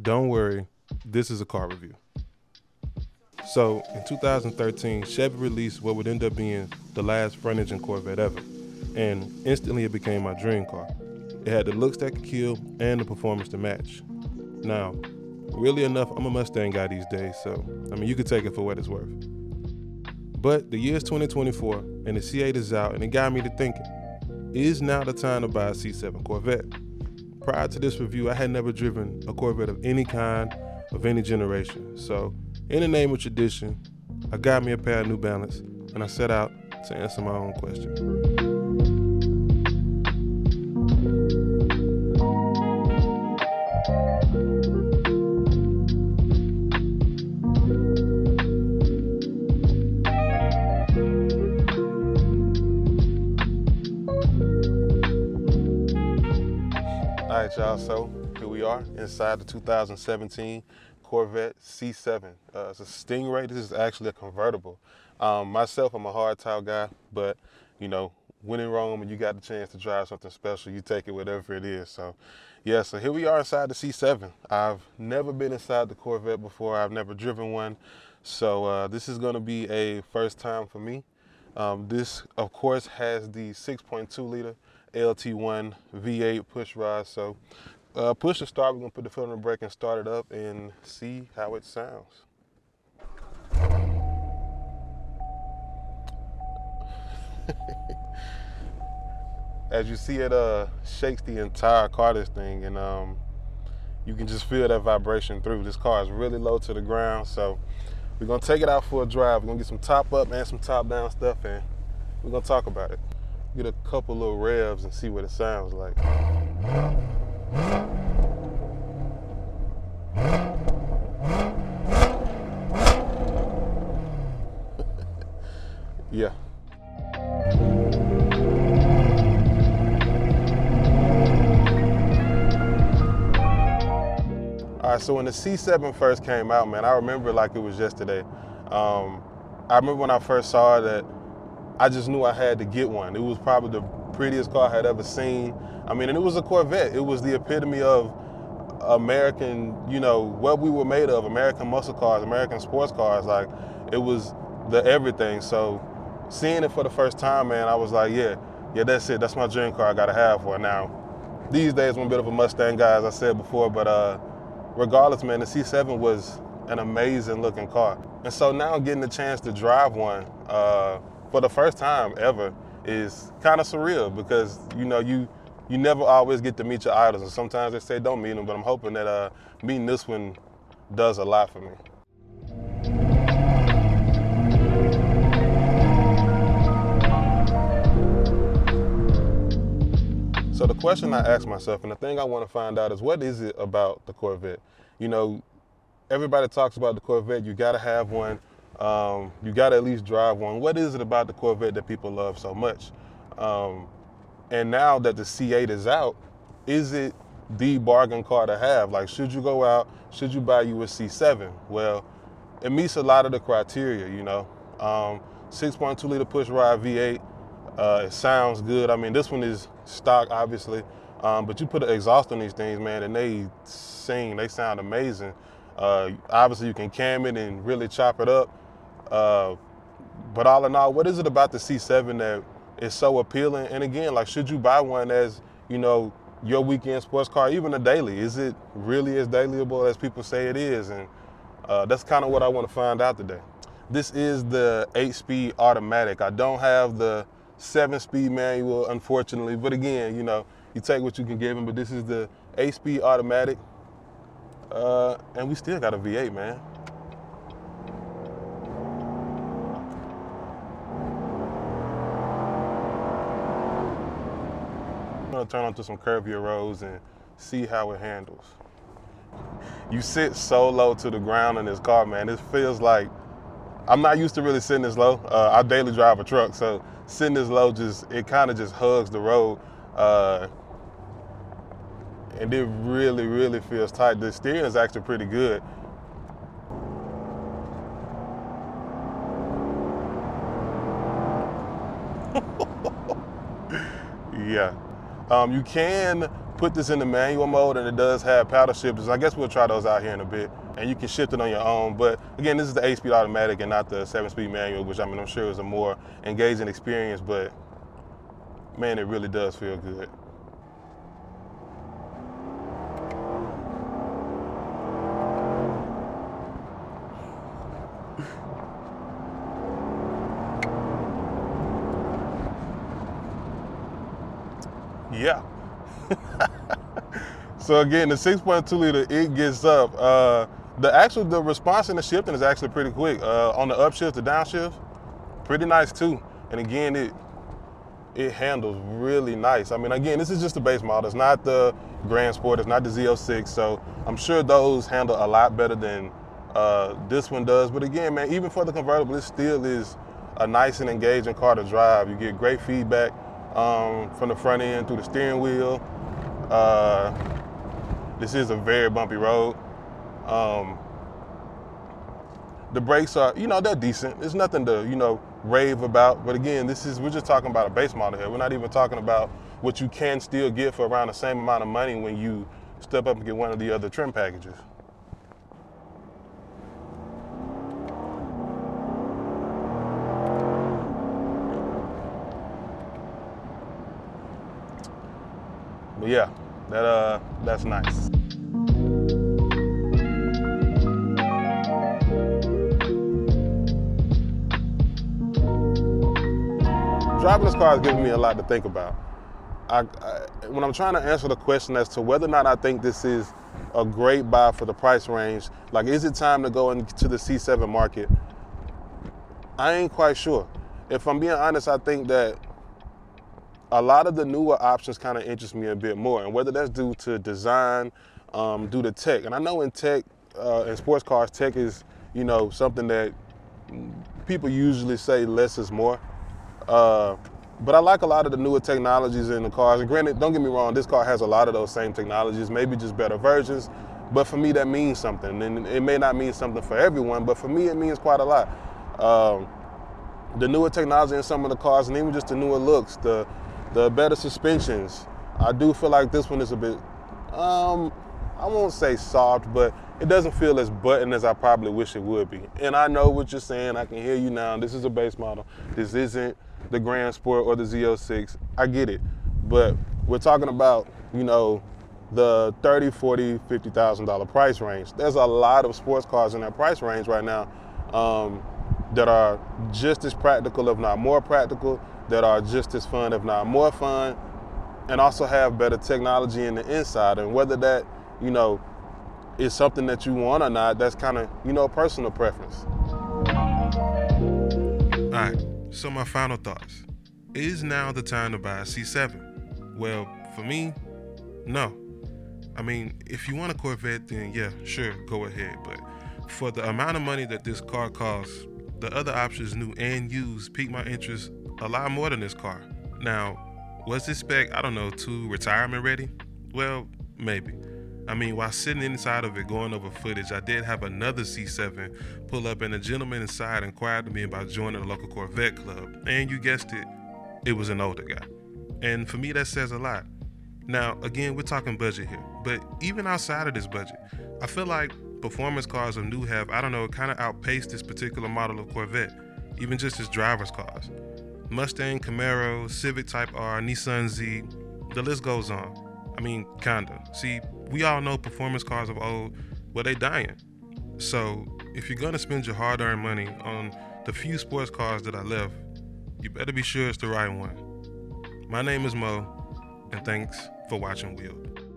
Don't worry, this is a car review. So in 2013, Chevy released what would end up being the last front-engine Corvette ever, and instantly it became my dream car. It had the looks that could kill and the performance to match. Now, really enough, I'm a Mustang guy these days, so I mean, you could take it for what it's worth. But the year's 2024, and the C8 is out, and it got me to thinking, is now the time to buy a C7 Corvette? Prior to this review, I had never driven a Corvette of any kind, of any generation. So, in the name of tradition, I got me a pair of New Balance, and I set out to answer my own question. All right, y'all, so here we are inside the 2017 Corvette C7. It's a Stingray. This is actually a convertible. Myself, I'm a hardtop guy, but you know, when in Rome and you got the chance to drive something special, you take it whatever it is. So yeah, so here we are inside the C7. I've never been inside the Corvette before. I've never driven one. So this is gonna be a first time for me. This, of course, has the 6.2 liter LT1 V8 push rod. So push the start, we're gonna put the foot on the brake and start it up and see how it sounds. As you see, it shakes the entire car, this thing, and you can just feel that vibration through. This car is really low to the ground, so we're gonna take it out for a drive. We're gonna get some top up and some top down stuff, and we're gonna talk about it. Get a couple little revs and see what it sounds like. Yeah. All right, so when the C7 first came out, man, I remember it like it was yesterday. I remember when I first saw it that I just knew I had to get one. It was probably the prettiest car I had ever seen. I mean, and it was a Corvette. It was the epitome of American, you know, what we were made of, American muscle cars, American sports cars. Like, it was the everything. So seeing it for the first time, man, I was like, yeah, that's it. That's my dream car I gotta have for it. Now, these days I'm a bit of a Mustang guy, as I said before, but regardless, man, the C7 was an amazing looking car. And so now getting the chance to drive one for the first time ever is kind of surreal, because you know, you never always get to meet your idols, and sometimes they say don't meet them, but I'm hoping that meeting this one does a lot for me. So the question I ask myself, and the thing I want to find out, is what is it about the Corvette? You know, everybody talks about the Corvette, you gotta have one. You gotta at least drive one. What is it about the Corvette that people love so much? And now that the C8 is out, is it the bargain car to have? Like, should you go out, should you buy you a C7? Well, it meets a lot of the criteria, you know. 6.2 liter push rod V8, it sounds good. I mean, this one is stock, obviously, but you put an exhaust on these things, man, and they sing, they sound amazing. Obviously, you can cam it and really chop it up. But all in all, what is it about the C7 that is so appealing? And again, like, should you buy one as, you know, your weekend sports car, even a daily? Is it really as dailyable as people say it is? And that's kind of what I want to find out today. This is the 8-speed automatic. I don't have the 7-speed manual, unfortunately, but again, you know, you take what you can give them. But this is the 8-speed automatic, and we still got a V8, man. I'm gonna turn onto some curvier roads and see how it handles. You sit so low to the ground in this car, man. It feels like, I'm not used to really sitting this low. I daily drive a truck, so sitting this low, it kind of just hugs the road. And it really, really feels tight. The steering is actually pretty good. Yeah. You can put this in the manual mode, and it does have paddle shifters. I guess we'll try those out here in a bit, and you can shift it on your own. But again, this is the 8-speed automatic and not the 7-speed manual, which I mean, I'm sure is a more engaging experience, but man, it really does feel good. Yeah. So again, the 6.2 liter, it gets up. The response in the shifting is actually pretty quick. On the upshift, the downshift, pretty nice too. And again, it handles really nice. I mean, again, this is just the base model. It's not the Grand Sport, it's not the Z06. So I'm sure those handle a lot better than this one does. But again, man, even for the convertible, it still is a nice and engaging car to drive. You get great feedback from the front end through the steering wheel. This is a very bumpy road. The brakes are, they're decent. It's nothing to, rave about. But again, we're just talking about a base model here. We're not even talking about what you can still get for around the same amount of money when you step up and get one of the other trim packages. But yeah, that's nice. Driving this car has given me a lot to think about. When I'm trying to answer the question as to whether or not I think this is a great buy for the price range, like, is it time to go into the C7 market? I ain't quite sure. If I'm being honest, I think that a lot of the newer options kind of interest me a bit more, and whether that's due to design, due to tech. And I know in tech, in sports cars, tech is, something that people usually say less is more. But I like a lot of the newer technologies in the cars. And granted, don't get me wrong, this car has a lot of those same technologies, maybe just better versions. But for me, that means something. And it may not mean something for everyone, but for me, it means quite a lot. The newer technology in some of the cars, and even just the newer looks, the better suspensions. I do feel like this one is a bit, I won't say soft, but it doesn't feel as buttoned as I probably wish it would be. And I know what you're saying. I can hear you now. This is a base model. This isn't the Grand Sport or the Z06. I get it. But we're talking about, the $30,000, $40,000, $50,000 price range. There's a lot of sports cars in that price range right now that are just as practical, if not more practical, that are just as fun, if not more fun, and also have better technology in the inside. And whether that, is something that you want or not, that's kind of, personal preference. All right, so my final thoughts. Is now the time to buy a C7? Well, for me, no. I mean, if you want a Corvette, then yeah, sure, go ahead. But for the amount of money that this car costs, the other options, new and used, piqued my interest a lot more than this car. Now, was this spec, I don't know, too retirement ready? Well, maybe. I mean, while sitting inside of it going over footage, I did have another C7 pull up, and a gentleman inside inquired to me about joining a local Corvette club. And you guessed it, it was an older guy. And for me, that says a lot. Now, again, we're talking budget here, but even outside of this budget, I feel like performance cars of new have, I don't know, kind of outpaced this particular model of Corvette, even just as driver's cars. Mustang, Camaro, Civic Type R, Nissan Z, the list goes on. I mean, kinda. See, we all know performance cars of old, well, they dying. So if you're gonna spend your hard-earned money on the few sports cars that I left, you better be sure it's the right one. My name is Mo, and thanks for watching Wheeled.